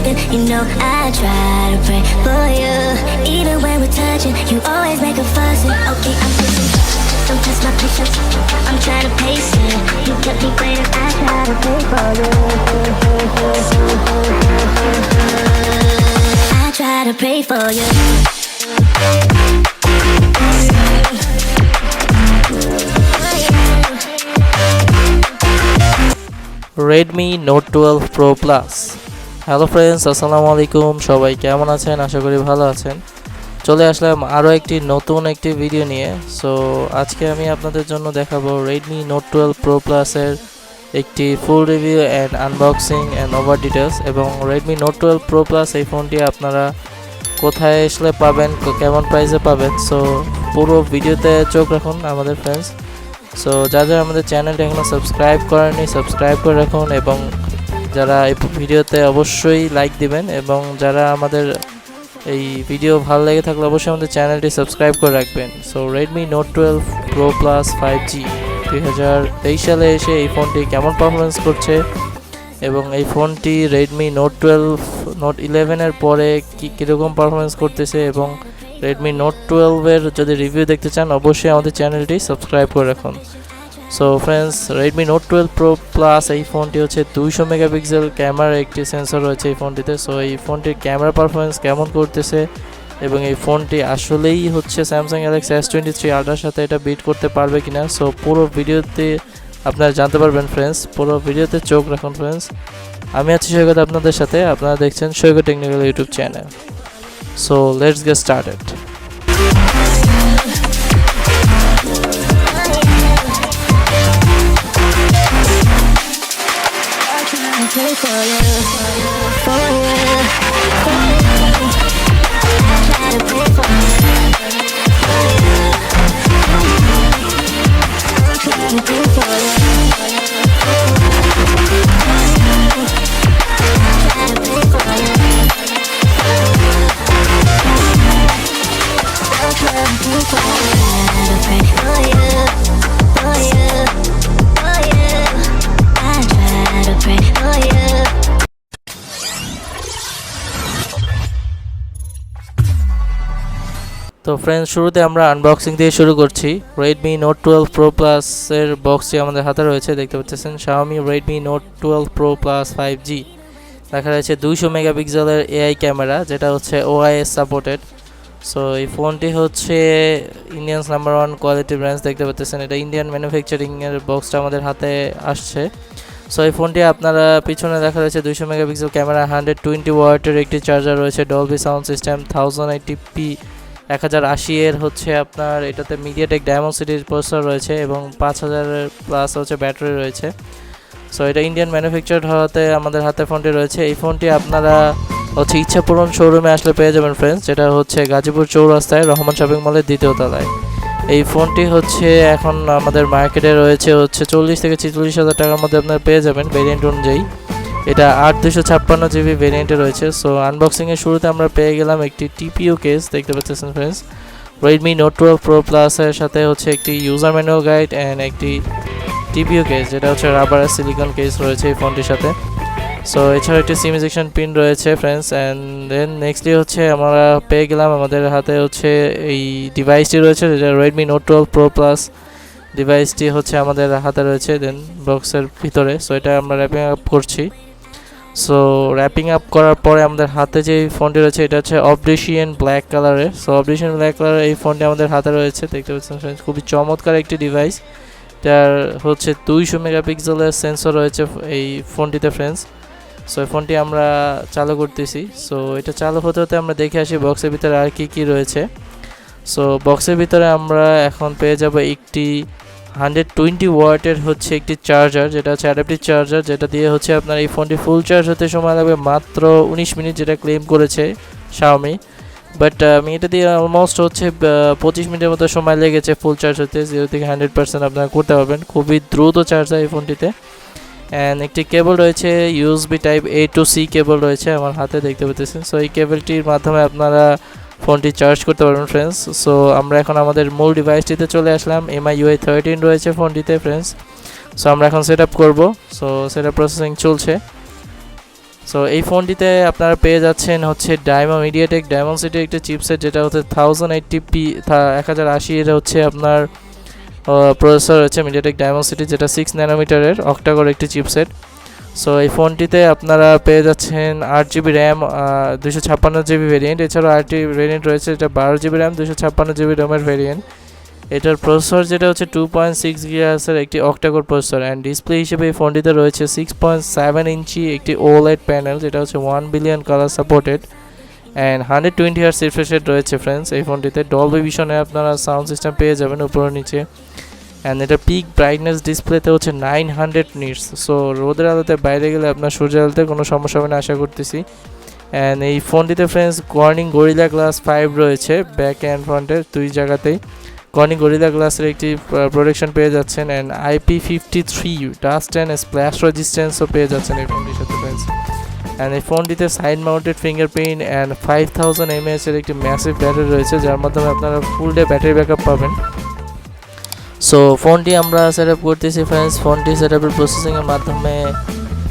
something, you know I try to pray for you. Even when we're touching, you always make a fuss. Okay, I'm pushing, don't test my patience. I'm trying to pace it. You kept me waiting, I try to pray for you. I try to pray for you. Redmi Note 12 Pro Plus। Hello friends, আসসালামু আলাইকুম। সবাই কেমন আছেন? আশা করি ভালো আছেন। চলে আসলাম আরও একটি নতুন ভিডিও নিয়ে। সো আজকে আমি আপনাদের জন্য দেখাবো Redmi Note 12 Pro Plus এর একটি ফুল review and unboxing and over details. এবং Redmi Note 12 Pro Plus এই ফোনটি আপনারা কোথায় আসলে পাবেন, কেমন প্রাইসে পাবেন। সো পুরো ভিডিওতে চোখ রাখুন আমাদের ফ্রেন্ডস। সো যারা আমাদের চ্যানেলটা এখনো সাবস্ক্রাইব করেননি, সাবস্ক্রাইব করে রাখুন, এবং যারা এই ভিডিওতে অবশ্যই লাইক দিবেন, এবং যারা আমাদের এই ভিডিও ভালো লেগে থাকলে অবশ্যই আমাদের চ্যানেলটি সাবস্ক্রাইব করে রাখবেন। So Redmi Note 12 Pro Plus 5G 2023 সালে এসে এই ফোনটি কেমন পারফরমেন্স করছে, এবং এই ফোনটি Redmi Note 12 Note 11 এর পরে কীরকম পারফরমেন্স করতেছে, এবং Redmi Note 12 এর যদি রিভিউ দেখতে চান অবশ্যই আমাদের চ্যানেলটি সাবস্ক্রাইব করে রাখুন। So friends, Redmi Note 12 Pro Plus এই ফোনটি হচ্ছে 200 মেগাপিক্সেল ক্যামেরার একটি সেন্সর রয়েছে এই ফোনটিতে। সো এই ফোনটির ক্যামেরা পারফরমেন্স কেমন করতেছে, এবং এই ফোনটি আসলেই হচ্ছে Samsung Galaxy S23 Ultra সাথে এটা বিট করতে পারবে কিনা। সো পুরো ভিডিওতে আপনারা জানতে পারবেন ফ্রেন্ডস, পুরো ভিডিওতে চোখ রাখুন ফ্রেন্ডস। আমি আছি সৈকত আপনাদের সাথে, আপনারা দেখছেন Saikat technical YouTube channel. So let's get started. তো ফ্রেন্ডস, শুরুতে আমরা আনবক্সিং দিয়ে শুরু করছি। Redmi Note 12 Pro Plus এর বক্সটি আমাদের হাতে রয়েছে, দেখতে পাচ্ছেন Xiaomi Redmi Note 12 Pro Plus 5G। দেখা যাচ্ছে 200 মেগাপিক্সেলের AI ক্যামেরা, যেটা হচ্ছে OIS সাপোর্টেড। সো এই ফোনটি হচ্ছে ইন্ডিয়ানস নাম্বার 1 কোয়ালিটি ব্র্যান্ডস, দেখতে পাচ্ছেন এটা ইন্ডিয়ান ম্যানুফ্যাকচারিংয়ের বক্সটা আমাদের হাতে আসছে। সো এই ফোনটি আপনারা পিছনে দেখা যাচ্ছে 200 মেগাপিক্সেল ক্যামেরা, 120 ওয়াটের একটি চার্জার রয়েছে, ডলবি সাউন্ড সিস্টেম, 1080p 1080 এর হচ্ছে আপনার এটাতে মিডিয়াটেক ডায়মন্ড সিরিজ প্রসেসর রয়েছে, এবং 5000 প্লাস হচ্ছে ব্যাটারি রয়েছে। সো এটা ইন্ডিয়ান ম্যানুফ্যাকচার্ড হওয়াতে আমাদের হাতে ফোনটি রয়েছে। এই ফোনটি আপনারা হচ্ছে ইচ্ছাপূরণ শোরুমে আসলে পেয়ে যাবেন ফ্রেন্ডস, যেটা হচ্ছে গাজীপুর চৌরাস্তায় রহমান শপিং মলের 2য় তলায়। এই ফোনটি হচ্ছে এখন আমাদের মার্কেটে রয়েছে হচ্ছে 40 থেকে 46 হাজার টাকার মধ্যে আপনারা পেয়ে যাবেন ভেরিয়েন্ট অনুযায়ী। এটা 8256 GB ভেরিয়েন্টে রয়েছে। সো আনবক্সিংয়ের শুরুতে আমরা পেয়ে গেলাম একটি TPU কেস, দেখতে পাচ্ছেন friends. Redmi Note 12 Pro Plus এর সাথে হচ্ছে একটি ইউজার ম্যানুয়াল গাইড অ্যান্ড একটি TPU কেস, যেটা হচ্ছে রাবার আর সিলিকন কেস রয়েছে এই ফোনটির সাথে। সো এছাড়া একটি সিম ইজেকশন পিন রয়েছে ফ্রেন্ডস। অ্যান্ড দেন নেক্সটলি হচ্ছে আমরা পেয়ে গেলাম আমাদের হাতে হচ্ছে এই ডিভাইসটি রয়েছে, যেটা Redmi Note 12 Pro Plus ডিভাইসটি হচ্ছে আমাদের হাতে রয়েছে দেন বক্সের ভিতরে। সো এটা আমরা র্যাপিং আপ করছি। সো র্যাপিং আপ করার পরে আমাদের হাতে যে ফোনটি রয়েছে এটা হচ্ছে অবডিশিয়ান ব্ল্যাক কালারের। সো অবডিশিয়ান ব্ল্যাক কালারের এই ফোনটি আমাদের হাতে রয়েছে, দেখতে পাচ্ছেন ফ্রেন্ডস। খুবই চমৎকার একটি ডিভাইস, যার হচ্ছে 200 মেগাপিক্সেলের সেন্সর রয়েছে এই ফোনটিতে ফ্রেন্ডস। সো এই ফোনটি আমরা চালু করতেছি। সো এটা চালু হতে হতে আমরা দেখে আসি বক্সের ভিতরে আর কি রয়েছে। সো বক্সের ভিতরে আমরা এখন পেয়ে যাব একটি 120 ওয়াটের হচ্ছে একটি চার্জার, যেটা হচ্ছে অ্যাডাপটিভ চার্জার, যেটা দিয়ে হচ্ছে আপনার এই ফোনটি ফুল চার্জ হতে সময় লাগবে মাত্র 19 মিনিট, যেটা ক্লেম করেছে Xiaomi। বাট আমি এটা দিয়ে অলমোস্ট হচ্ছে 25 মিনিটের মতো সময় লেগেছে ফুল চার্জ হতে। 0 থেকে 100% আপনারা করতে পারবেন, খুবই দ্রুত চার্জ হয় এই ফোনটিতে। অ্যান্ড একটি কেবল রয়েছে, USB type A to C কেবল রয়েছে আমার হাতে, দেখতে পাচ্ছেন। সো এই কেবলটির মাধ্যমে আপনারা ফোনটি চার্জ করতে পারবেন ফ্রেন্ডস। সো আমরা এখন আমাদের মূল ডিভাইসটিতে চলে আসলাম। MI UI 13 রয়েছে ফোনটিতে ফ্রেন্ডস। সো আমরা এখন সেট আপ করবো। সো সেট আপ প্রসেসিং চলছে। সো এই ফোনটিতে আপনারা পেয়ে যাচ্ছেন হচ্ছে মিডিয়াটেক ডায়মন্ডসিটির একটা চিপসেট, যেটা হচ্ছে 1080p 1080 এর হচ্ছে আপনার প্রসেসর রয়েছে মিডিয়াটেক ডায়মন্ডসিটি, যেটা 6 ন্যানোমিটারের অক্টাকোর একটি চিপসেট। সো এই ফোনটিতে আপনারা পেয়ে যাচ্ছেন 8GB র্যাম, 256GB ভেরিয়েন্ট। এছাড়াও আরেকটি ভেরিয়েন্ট রয়েছে, যেটা 12GB র্যাম 256GB র্যামের ভেরিয়েন্ট। এটার প্রসেসর যেটা হচ্ছে 2.6 GHz একটি অক্টাকোর প্রসেসর। অ্যান্ড ডিসপ্লে হিসেবে এই ফোনটিতে রয়েছে 6.7 ইঞ্চি একটি OLED প্যানেল, যেটা হচ্ছে 1 billion colour supported. And 120 Hz refresh rate রয়েছে ফ্রেন্ডস এই ফোনটিতে। ডলবি ভিশনে আপনারা সাউন্ড সিস্টেম পেয়ে যাবেন উপরে নিচে। অ্যান্ড এটা পিক ব্রাইটনেস ডিসপ্লেতে হচ্ছে 900 নিটস। সো রোদের আলোতে বাইরে গেলে আপনার সূর্যের আলোতে কোনো সমস্যা হবে না আশা করতেছি। অ্যান্ড এই ফোনটিতে ফ্রেন্ডস কর্নিং গরিলা গ্লাস 5 রয়েছে ব্যাক অ্যান্ড ফ্রন্টের দুই জায়গাতেই। কর্নিং গরিলা গ্লাসের একটি প্রোটেকশন পেয়ে যাচ্ছেন। And IP53 dust and splash রেজিস্ট্যান্সও পেয়ে যাচ্ছেন এই ফোনটির সাথে ফ্রেন্ডস। অ্যান্ড এই ফোনটিতে side mounted fingerprint and 5000 mAh এর একটি ম্যাসিভ ব্যাটারি রয়েছে, যার মাধ্যমে আপনারা ফুল ডে ব্যাটারি ব্যাকআপ পাবেন। সো ফোনটি আমরা সেট আপ করতেছি ফ্রেন্ডস। ফোনটি সেট আপের প্রসেসিংয়ের মাধ্যমে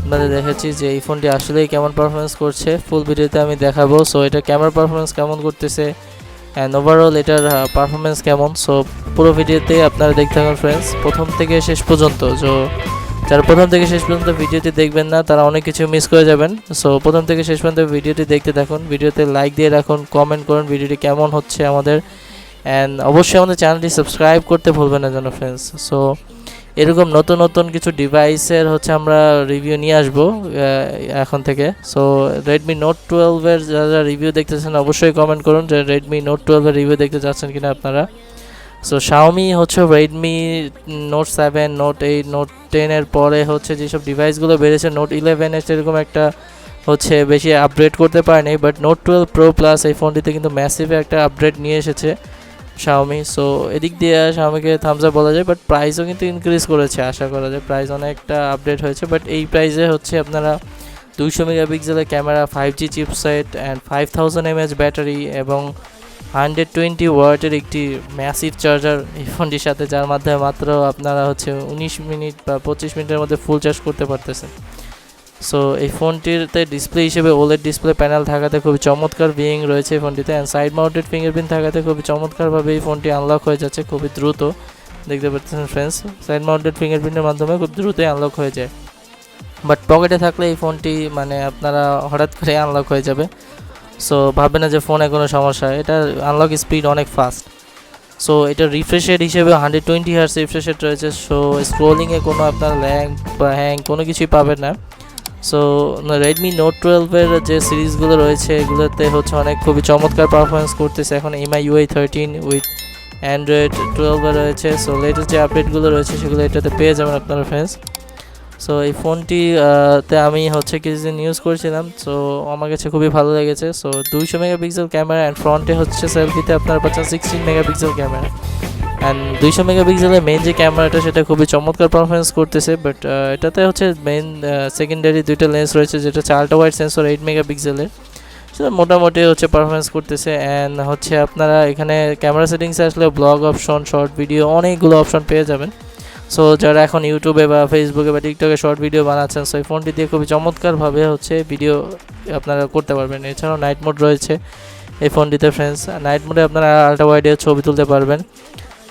আপনাদের দেখেছি যে এই ফোনটি আসলেই কেমন পারফরমেন্স করছে, ফুল ভিডিওতে আমি দেখাবো। সো এটা ক্যামেরা পারফরমেন্স কেমন করতেছে অ্যান্ড ওভারঅল এটার পারফরমেন্স কেমন, সো পুরো ভিডিওতে আপনারা দেখতে থাকুন ফ্রেন্ডস প্রথম থেকে শেষ পর্যন্ত। সো যারা প্রথম থেকে শেষ পর্যন্ত ভিডিওটি দেখবেন না তারা অনেক কিছু মিস করে যাবেন। সো প্রথম থেকে শেষ পর্যন্ত ভিডিওটি দেখতে থাকুন, ভিডিওতে লাইক দিয়ে রাখুন, কমেন্ট করুন ভিডিওটি কেমন হচ্ছে আমাদের। অ্যান্ড অবশ্যই আমাদের চ্যানেলটি সাবস্ক্রাইব করতে ভুলবেন না যেন ফ্রেন্ডস। সো এরকম নতুন নতুন কিছু ডিভাইসের হচ্ছে আমরা রিভিউ নিয়ে আসবো এখন থেকে। সো রেডমি নোট 12-এর যারা রিভিউ দেখতেছেন অবশ্যই কমেন্ট করুন যে রেডমি নোট 12-এর রিভিউ দেখতে চাচ্ছেন কিনা আপনারা। সো Xiaomi হচ্ছে রেডমি নোট 7, নোট 8, নোট 10-এর পরে হচ্ছে যেসব ডিভাইসগুলো বেড়েছে নোট 11-এর সেরকম একটা হচ্ছে বেশি আপগ্রেড করতে পারেনি, বাট নোট 12 প্রো প্লাস এই ফোনটিতে কিন্তু ম্যাসিভ একটা আপগ্রেড নিয়ে এসেছে Xiaomi। সো এদিক দিয়ে Xiaomi-কে থামস আপ বলা যায়, বাট প্রাইসও কিন্তু ইনক্রিজ করেছে, আশা করা যায় প্রাইস অনেকটা আপডেট হয়েছে। বাট এই প্রাইসে হচ্ছে আপনারা 200 মেগাপিক্সেলের camera, 5G chipset and 5000 mAh battery এবং 120 ওয়াটের একটি ম্যাসিভ চার্জার এই ফোনটির সাথে, যার মাধ্যমে মাত্র আপনারা হচ্ছে 19 মিনিট বা 25 মিনিটের মধ্যে ফুল চার্জ করতে পারতেছেন। সো এই ফোনটিতে ডিসপ্লে হিসেবে OLED ডিসপ্লে প্যানেল থাকাতে খুবই চমৎকার ভিউইং রয়েছে এই ফোনটিতে। অ্যান্ড সাইড মাউন্টেড ফিঙ্গারপ্রিন্ট থাকাতে খুবই চমৎকারভাবে এই ফোনটি আনলক হয়ে যাচ্ছে খুবই দ্রুত। দেখতে পাচ্ছেন ফ্রেন্ডস সাইড মাউন্টেড ফিঙ্গারপ্রিন্টের মাধ্যমে খুব দ্রুতই আনলক হয়ে যায়। বাট পকেটে থাকলে এই ফোনটি মানে আপনারা হঠাৎ করে আনলক হয়ে যাবে। সো ভাববেন না যে ফোনে কোনো সমস্যা, এটা আনলক স্পিড অনেক ফাস্ট। সো এটা রিফ্রেশ রেট হিসেবে 120 Hz রিফ্রেশ রেট রয়েছে। সো স্ক্রোলিংয়ে কোনো আপনার ল্যাগ বা হ্যাং কোনো কিছুই পাবেন না। সো রেডমি নোট 12-এর যে সিরিজগুলো রয়েছে এগুলোতে হচ্ছে অনেক খুবই চমৎকার পারফরমেন্স করতেছে। এখন MI UI 13 উইথ অ্যান্ড্রয়েড 12 রয়েছে। সো লেটেস্ট যে আপডেটগুলো রয়েছে সেগুলো এটাতে পেয়ে যাবেন আপনারা ফ্রেন্ডস। সো এই ফোনটিতে আমি হচ্ছে কিছুদিন ইউজ করছিলাম, সো আমার কাছে খুবই ভালো লেগেছে। সো 200 মেগাপিক্সেল ক্যামেরা অ্যান্ড ফ্রন্টে হচ্ছে সেলফিতে আপনারা পাচ্ছেন 16 মেগাপিক্সেল ক্যামেরা। অ্যান্ড 200 মেগাপিক্সেলের মেন যে ক্যামেরাটা সেটা খুবই চমৎকার পারফরমেন্স করতেছে। বাট এটাতে হচ্ছে মেন সেকেন্ডারি দুইটা লেন্স রয়েছে, যেটা হচ্ছে আল্ট্রা ওয়াইড সেন্সর 8 মেগাপিক্সেলের, সেটা মোটামুটি হচ্ছে পারফরমেন্স করতেছে। অ্যান্ড হচ্ছে আপনারা এখানে ক্যামেরা সেটিংসে আসলে ব্লগ অপশন, শর্ট ভিডিও অনেকগুলো অপশন পেয়ে যাবেন। সো যারা এখন ইউটিউবে বা ফেসবুকে বা টিকটকে শর্ট ভিডিও বানাচ্ছেন, সো এই ফোনটি দিয়ে খুবই চমৎকারভাবে হচ্ছে ভিডিও আপনারা করতে পারবেন। এছাড়াও নাইট মোড রয়েছে এই ফোনটিতে ফ্রেন্ডস। নাইট মোডে আপনারা আল্ট্রা ওয়াইডে ছবি তুলতে পারবেন।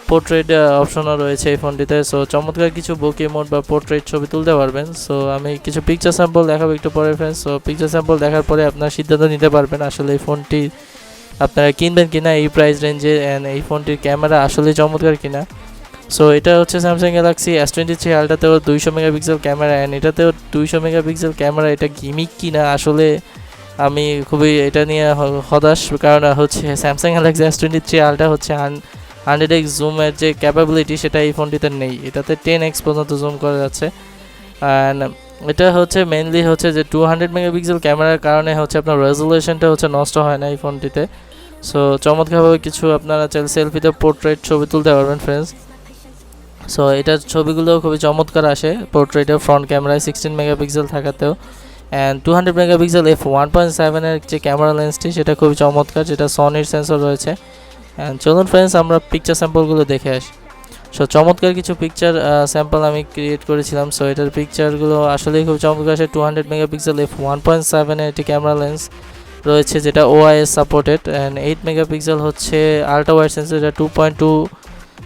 পোর্ট্রেট অপশনও রয়েছে এই ফোনটিতে। সো চমৎকার কিছু বোকে মোড বা পোর্ট্রেট ছবি তুলতে পারবেন। সো আমি কিছু পিকচার স্যাম্পল দেখাবো একটু পরে ফ্রেন্ডস। সো পিকচার স্যাম্পল দেখার পরে আপনারা সিদ্ধান্ত নিতে পারবেন আসলে এই ফোনটি আপনারা কিনবেন কিনা এই প্রাইস রেঞ্জে, অ্যান্ড এই ফোনটির ক্যামেরা আসলে চমৎকার কিনা। সো এটা হচ্ছে Samsung Galaxy S23 আলট্রাতেও 200 megapixel camera, and এটাতেও 200 মেগাপিক্সেল ক্যামেরা। এটা গিমিক কিনা আসলে আমি খুবই এটা নিয়ে হতাশ, কারণ হচ্ছে স্যামসাং গ্যালাক্সি S23 আলট্রা হচ্ছে 100x জুমের যে ক্যাপাবিলিটি সেটা এই ফোনটিতে নেই। এটাতে 10x পর্যন্ত জুম করা যাচ্ছে। অ্যান্ড এটা হচ্ছে মেনলি হচ্ছে যে 200 মেগাপিক্সেল ক্যামেরার কারণে হচ্ছে আপনার রেজুলেশনটা হচ্ছে নষ্ট হয় না এই ফোনটিতে। সো চমৎকারভাবে কিছু আপনারা চাইলে সেলফিতে পোর্ট্রেট ছবি তুলতে পারবেন ফ্রেন্ডস। সো এটার ছবিগুলো খুবই চমৎকার আসে পোর্ট্রেটের ফ্রন্ট ক্যামেরায় 16 মেগাপিক্সেল থাকাতেও। অ্যান্ড 200 মেগাপিক্সেল f1.7-এর যে ক্যামেরা লেন্সটি সেটা খুবই চমৎকার, যেটা সনির সেন্সর রয়েছে। অ্যান্ড চলুন ফ্রেন্ডস আমরা পিকচার স্যাম্পলগুলো দেখে আসি। সো চমৎকার কিছু পিকচার স্যাম্পল আমি ক্রিয়েট করেছিলাম। সো এটার পিকচারগুলো আসলেই খুব চমৎকার আসে। 200 মেগাপিক্সেল f1.7 এটি ক্যামেরা লেন্স রয়েছে যেটা OIS সাপোর্টেড, অ্যান্ড 8 মেগাপিক্সেল হচ্ছে আল্ট্রা ওয়াইড সেন্সর, যেটা 2.2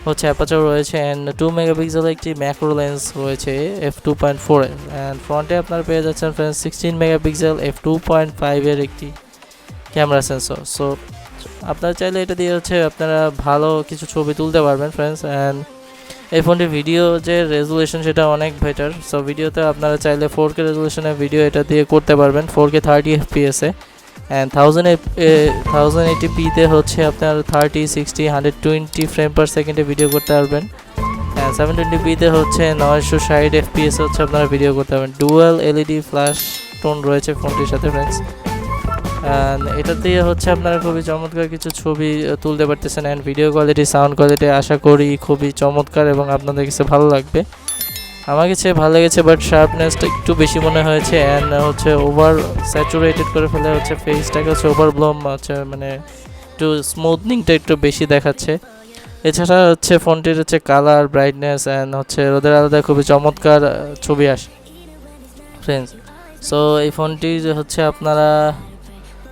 হচ্ছে অ্যাপাচার রয়েছে, অ্যান্ড 2 মেগাপিক্সেল একটি ম্যাক্রো লেন্স রয়েছে f2.4 এর, অ্যান্ড ফ্রন্টে আপনারা পেয়ে যাচ্ছেন ফ্রেন্ডস 16 মেগাপিক্সেল f2.5 এর একটি ক্যামেরা সেন্সর। সো আপনারা চাইলে এটা দিয়ে হচ্ছে আপনারা ভালো কিছু ছবি তুলতে পারবেন ফ্রেন্ডস। অ্যান্ড এই ফোনটির ভিডিও যে রেজুলেশন সেটা অনেক বেটার। সো ভিডিওতে আপনারা চাইলে 4K রেজুলেশনের ভিডিও এটা দিয়ে করতে পারবেন 4K 30 FPS এ, অ্যান্ড 1080p-তে হচ্ছে আপনার 30, 60, 120 ফ্রেম পার সেকেন্ডে ভিডিও করতে পারবেন, অ্যান্ড 720p-তে হচ্ছে 960 FPS হচ্ছে আপনারা ভিডিও করতে পারবেন। ডুয়াল LED ফ্ল্যাশ টোন রয়েছে ফোনটির সাথে ফ্রেন্ডস, অ্যান্ড এটা দিয়ে হচ্ছে আপনারা খুবই চমৎকার কিছু ছবি তুলতে পারতেছেন, and video quality, sound quality আশা করি খুবই চমৎকার এবং আপনাদের কাছে ভালো লাগবে। আমার কাছে ভালো লেগেছে, বাট শার্পনেসটা একটু বেশি মনে হয়েছে, অ্যান্ড হচ্ছে ওভার স্যাচুরেটেড করে ফেলে হচ্ছে ফেসটাকে হচ্ছে ওভার ব্লোম হচ্ছে, মানে একটু স্মুথনিংটা একটু বেশি দেখাচ্ছে। এছাড়া হচ্ছে ফোনটির হচ্ছে কালার, ব্রাইটনেস অ্যান্ড হচ্ছে রোদের আলাদা খুবই চমৎকার ছবি আসে ফ্রেন্ডস। সো এই ফোনটি হচ্ছে আপনারা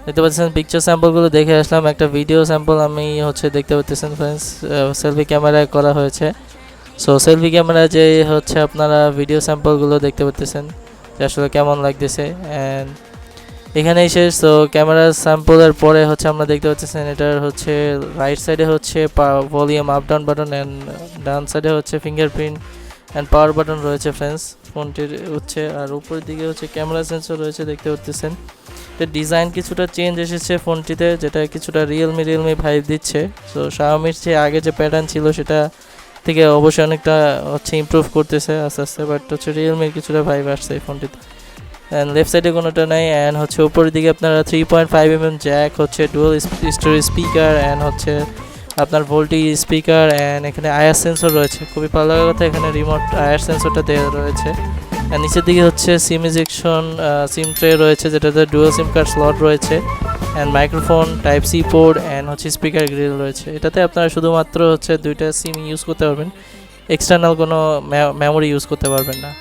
দেখতে পাচ্ছেন, পিকচার স্যাম্পলগুলো দেখে আসলাম। একটা ভিডিও স্যাম্পল আমি হচ্ছে দেখতে পাচ্ছেন ফ্রেন্ডস, সেলফি ক্যামেরায় করা হয়েছে। সো সেলফি ক্যামেরা যে হচ্ছে আপনারা ভিডিও স্যাম্পলগুলো দেখতে পাচ্ছেন যে আসলে কেমন লাগতেছে, অ্যান্ড এখানেই শেষ। সো ক্যামেরার স্যাম্পলের পরে হচ্ছে আমরা দেখতে পাচ্ছেন এটার হচ্ছে রাইট সাইডে হচ্ছে volume up down button, and ডান সাইডে হচ্ছে ফিঙ্গারপ্রিন্ট অ্যান্ড পাওয়ার বাটন রয়েছে ফ্রেন্ডস ফোনটির হচ্ছে, আর উপরের দিকে হচ্ছে ক্যামেরা সেন্সর রয়েছে দেখতে পাচ্ছেন। এর ডিজাইন কিছুটা চেঞ্জ এসেছে ফোনটিতে, যেটা কিছুটা রিয়েলমি ভাইব দিচ্ছে। সো শাওমির যে আগে যে প্যাটার্ন ছিল সেটা থেকে অবশ্যই অনেকটা হচ্ছে ইমপ্রুভ করতেছে আস্তে আস্তে, বাট হচ্ছে রিয়েলমির কিছুটা ভাইব আসছে এই ফোনটিতে। অ্যান্ড লেফট সাইডে কোনোটা নাই, অ্যান্ড হচ্ছে উপরের দিকে আপনারা 3.5mm জ্যাক, হচ্ছে ডুয়াল স্টোরেজ স্পিকার, অ্যান্ড হচ্ছে আপনার ভোল্টেজ স্পিকার, অ্যান্ড এখানে আয়ার সেন্সর রয়েছে। খুবই ভালো লাগার কথা, এখানে রিমোট আয়ার সেন্সরটা দেওয়া রয়েছে। অ্যান্ড নিচের দিকে হচ্ছে সিম ইজেকশন সিম ট্রে রয়েছে, যেটাতে ডুয়াল সিম কার্ড স্লট রয়েছে, and microphone, type C port, and হচ্ছে স্পিকার গ্রিল রয়েছে। এটাতে আপনারা শুধুমাত্র হচ্ছে 2টা সিম ইউজ করতে পারবেন, এক্সটার্নাল কোনো মেমোরি ইউজ করতে পারবেন না।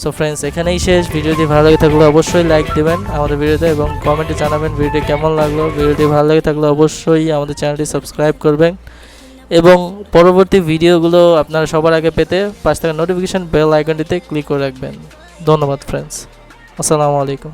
সো ফ্রেন্ডস, এখানেই শেষ। ভিডিওটি ভালো লাগে থাকলে অবশ্যই লাইক দেবেন আমাদের ভিডিওতে, এবং কমেন্টে জানাবেন ভিডিওটি কেমন লাগলো। ভিডিওটি ভালো লাগে থাকলে অবশ্যই আমাদের চ্যানেলটি সাবস্ক্রাইব করবেন, এবং পরবর্তী ভিডিওগুলো আপনারা সবার আগে পেতে পাশে থাকা নোটিফিকেশন বেল আইকনটিতে ক্লিক করে রাখবেন। ধন্যবাদ ফ্রেন্ডস, আসসালামু আলাইকুম।